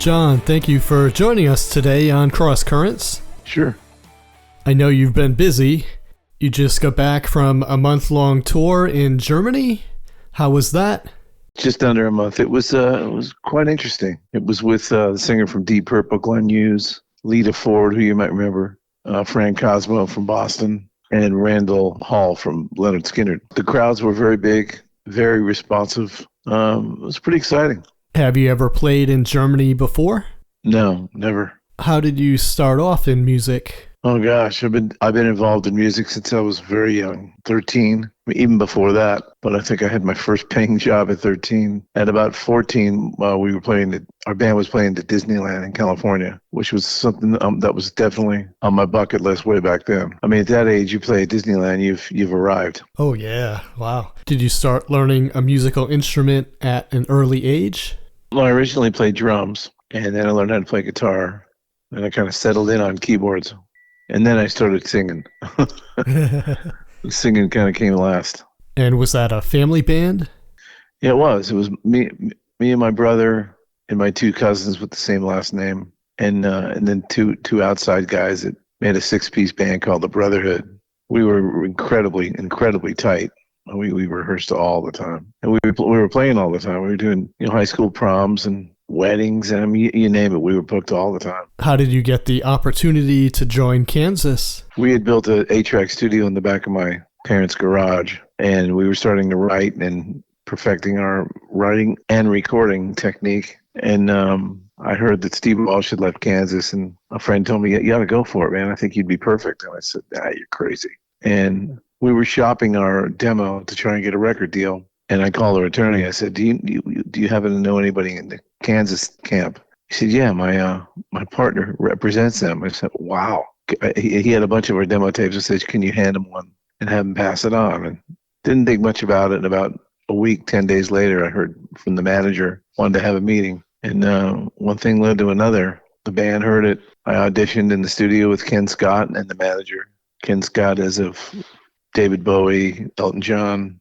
John, thank you for joining us today on Cross Currents. Sure. I know you've been busy. You just got back from a month-long tour in Germany. How was that? Just under a month. It was quite interesting. It was with the singer from Deep Purple, Glenn Hughes, Lita Ford, who you might remember, Frank Cosmo from Boston, and Randall Hall from Leonard Skinner. The crowds were very big, very responsive. It was pretty exciting. Have you ever played in Germany before? No, never. How did you start off in music? Oh gosh, I've been involved in music since I was very young, 13, even before that. But I think I had my first paying job at 13. At about 14, we were playing our band was playing at Disneyland in California, which was something that was definitely on my bucket list way back then. I mean, at that age, you play at Disneyland, you've arrived. Oh yeah, wow. Did you start learning a musical instrument at an early age? Well, I originally played drums, and then I learned how to play guitar, and I kind of settled in on keyboards. And then I started singing. Singing kind of came last. And was that a family band? Yeah, it was. It was me and my brother and my two cousins with the same last name, and then two outside guys that made a 6-piece band called the Brotherhood. We were incredibly tight. We rehearsed all the time, and we were playing all the time. We were doing high school proms and weddings, and I mean, you name it, we were booked all the time. How did you get the opportunity to join Kansas? We had built an 8-track studio in the back of my parents' garage, and we were starting to write and perfecting our writing and recording technique. And I heard that Steve Walsh had left Kansas, and a friend told me, you ought to go for it, man. I think you'd be perfect. And I said, you're crazy. And we were shopping our demo to try and get a record deal. And I called our attorney. I said, do you happen to know anybody in the Kansas camp? He said, yeah, my partner represents them. I said, wow. He had a bunch of our demo tapes. I said, can you hand him one and have him pass it on? And didn't think much about it. And about a week, 10 days later, I heard from the manager, wanted to have a meeting. And one thing led to another. The band heard it. I auditioned in the studio with Ken Scott and the manager. Ken Scott is of David Bowie, Elton John.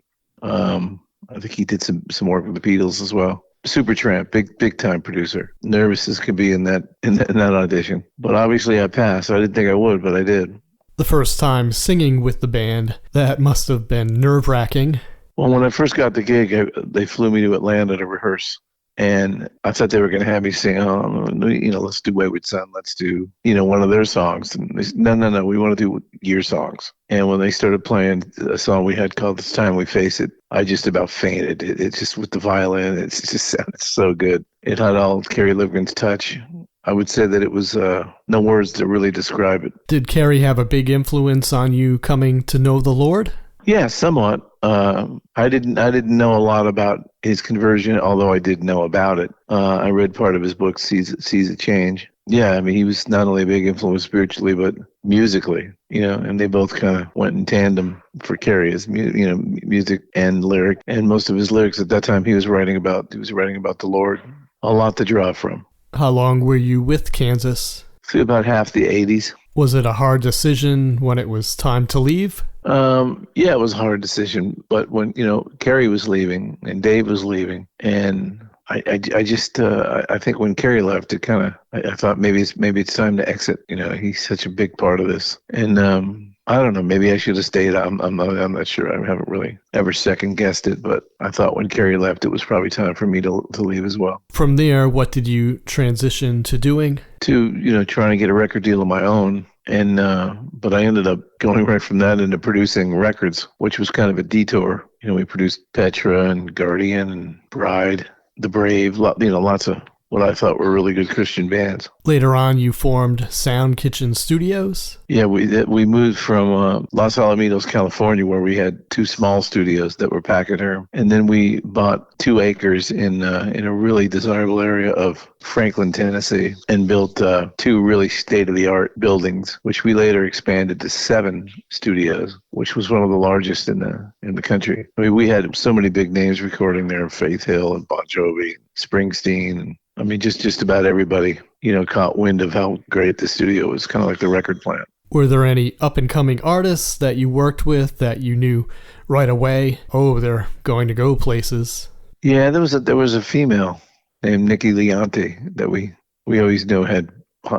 I think he did some work with the Beatles as well. Supertramp, big time producer. Nervous as could be in that audition, but obviously I passed. I didn't think I would, but I did. The first time singing with the band, that must have been nerve-wracking. Well, when I first got the gig, they flew me to Atlanta to rehearse, and I thought they were going to have me sing, let's do Wayward Son, let's do, one of their songs. And they said, no, we want to do your songs. And when they started playing a song we had called This Time We Face It, I just about fainted. It just, with the violin, it just sounded so good. It had all Kerry Livgren's touch. I would say that it was no words to really describe it. Did Kerry have a big influence on you coming to know the Lord? Yeah, somewhat. I didn't know a lot about his conversion, although I did know about it. I read part of his book, Seas of Change. Yeah, I mean, he was not only a big influence spiritually, but musically, and they both kind of went in tandem for Kerry, his music and lyric. And most of his lyrics at that time, he was writing about the Lord. A lot to draw from. How long were you with Kansas? Through about half the 80s. Was it a hard decision when it was time to leave? Yeah, it was a hard decision. But when, Kerry was leaving and Dave was leaving, and I think when Kerry left, it kind of, I thought maybe it's time to exit. He's such a big part of this. And I don't know, maybe I should have stayed. I'm not sure. I haven't really ever second guessed it, but I thought when Kerry left, it was probably time for me to leave as well. From there, what did you transition to doing? To, trying to get a record deal of my own. And, but I ended up going right from that into producing records, which was kind of a detour. We produced Petra and Guardian and Bride, The Brave, lots of what I thought were really good Christian bands. Later on, you formed Sound Kitchen Studios? Yeah, we moved from Los Alamitos, California, where we had 2 small studios that were pachyderm. And then we bought 2 acres in a really desirable area of Franklin, Tennessee, and built 2 really state-of-the-art buildings, which we later expanded to 7 studios, which was one of the largest in the country. I mean, we had so many big names recording there: Faith Hill and Bon Jovi, Springsteen, and I mean, just about everybody, caught wind of how great the studio was, kind of like the record plant. Were there any up-and-coming artists that you worked with that you knew right away, oh, they're going to go places? Yeah, there was a female named Nikki Leonte that we we always knew had,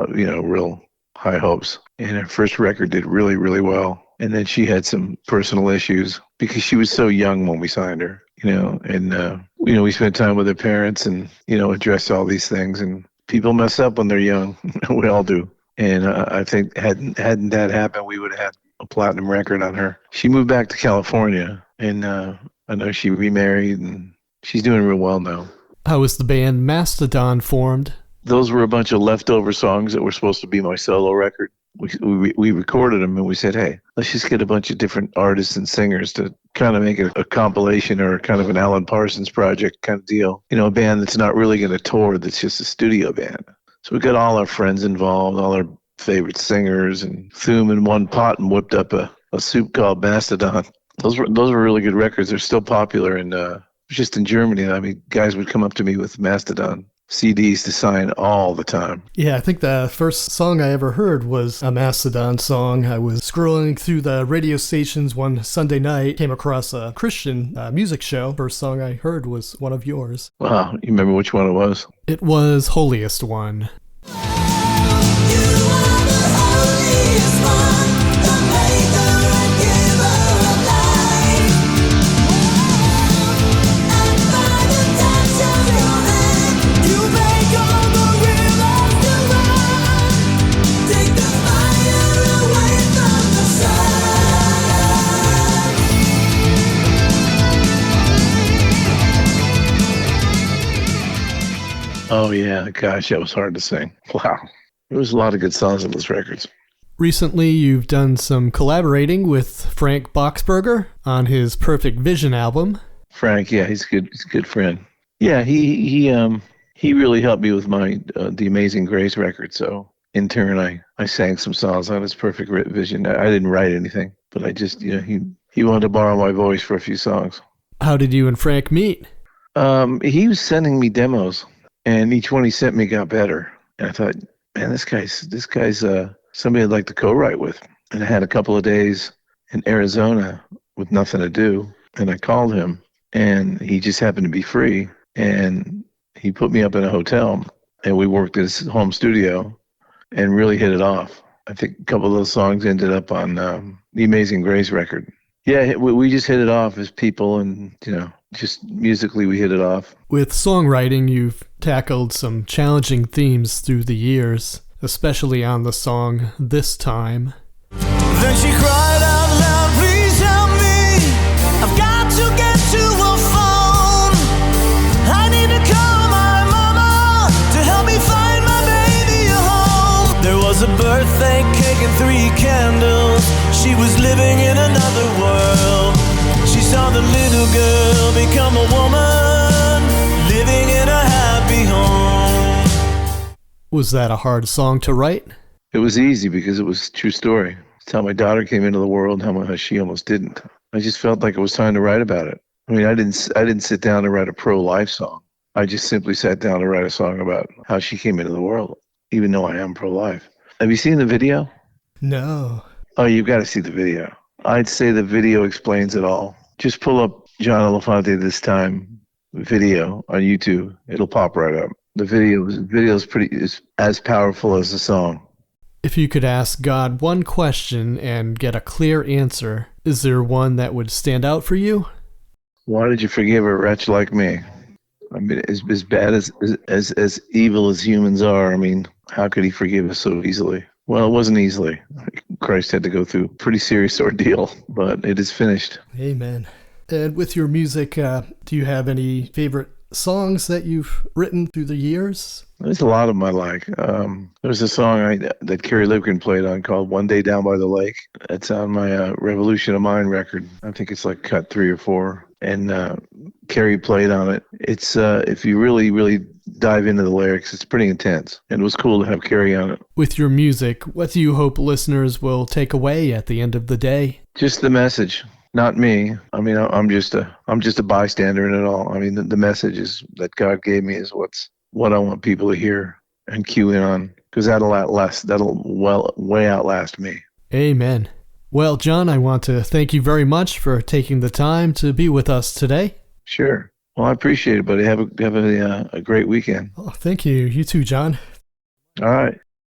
real high hopes. And her first record did really, really well. And then she had some personal issues because she was so young when we signed her, and, we spent time with her parents and, addressed all these things. And people mess up when they're young. We all do. And I think hadn't that happened, we would have had a platinum record on her. She moved back to California, and I know she remarried, and she's doing real well now. How was the band Mastodon formed? Those were a bunch of leftover songs that were supposed to be my solo record. We recorded them, and we said, hey, let's just get a bunch of different artists and singers to kind of make it a compilation or kind of an Alan Parsons project kind of deal. A band that's not really going to tour, that's just a studio band. So we got all our friends involved, all our favorite singers, and threw them in one pot and whipped up a soup called Mastodon. Those were really good records. They're still popular, and just in Germany, I mean, guys would come up to me with Mastodon CDs to sign all the time. Yeah, I think the first song I ever heard was a Mastodon song. I was scrolling through the radio stations one Sunday night, came across a Christian music show. First song I heard was one of yours. Wow, you remember which one it was? It was Holiest One. Oh, yeah. Gosh, that was hard to sing. Wow. There was a lot of good songs on those records. Recently, you've done some collaborating with Frank Boxberger on his Perfect Vision album. Frank, yeah, he's good. He's a good friend. Yeah, he really helped me with my The Amazing Grace record. So in turn, I sang some songs on his Perfect Vision. I didn't write anything, but I just, he wanted to borrow my voice for a few songs. How did you and Frank meet? He was sending me demos, and each one he sent me got better. And I thought, man, this guy's somebody I'd like to co-write with. And I had a couple of days in Arizona with nothing to do, and I called him, and he just happened to be free, and he put me up in a hotel, and we worked at his home studio and really hit it off. I think a couple of those songs ended up on The Amazing Grace record. Yeah, we just hit it off as people, and, just musically we hit it off. With songwriting, you've tackled some challenging themes through the years, especially on the song This Time. Then she cried out loud, please help me, I've got to get to a phone, I need to call my mama to help me find my baby a home. There was a birthday cake and 3 candles, she was living in another world. She saw the little girl become a woman, living in a happy home. Was that a hard song to write? It was easy because it was a true story. It's how my daughter came into the world, how she almost didn't. I just felt like it was time to write about it. I mean, I didn't sit down to write a pro-life song. I just simply sat down to write a song about how she came into the world, even though I am pro-life. Have you seen the video? No. Oh, you've got to see the video. I'd say the video explains it all. Just pull up John Elefante This Time video on YouTube. It'll pop right up. The video is as powerful as the song. If you could ask God one question and get a clear answer, is there one that would stand out for you? Why did you forgive a wretch like me? I mean, as bad as evil as humans are, I mean, how could he forgive us so easily? Well, it wasn't easily. Christ had to go through a pretty serious ordeal, but it is finished. Amen. And with your music, do you have any favorite songs that you've written through the years? There's a lot of them I like. There's a song that Kerry Livgren played on called One Day Down by the Lake. It's on my Revolution of Mind record. I think it's like cut 3 or 4. And Kerry played on it. It's if you really, really dive into the lyrics, it's pretty intense. And it was cool to have Kerry on it. With your music, what do you hope listeners will take away at the end of the day? Just the message. Not me. I mean, I'm just a bystander in it all. I mean, the message is that God gave me is what I want people to hear and cue in on, because that'll way outlast me. Amen. Well, John, I want to thank you very much for taking the time to be with us today. Sure. Well, I appreciate it, buddy. Have a great weekend. Oh, thank you. You too, John. All right.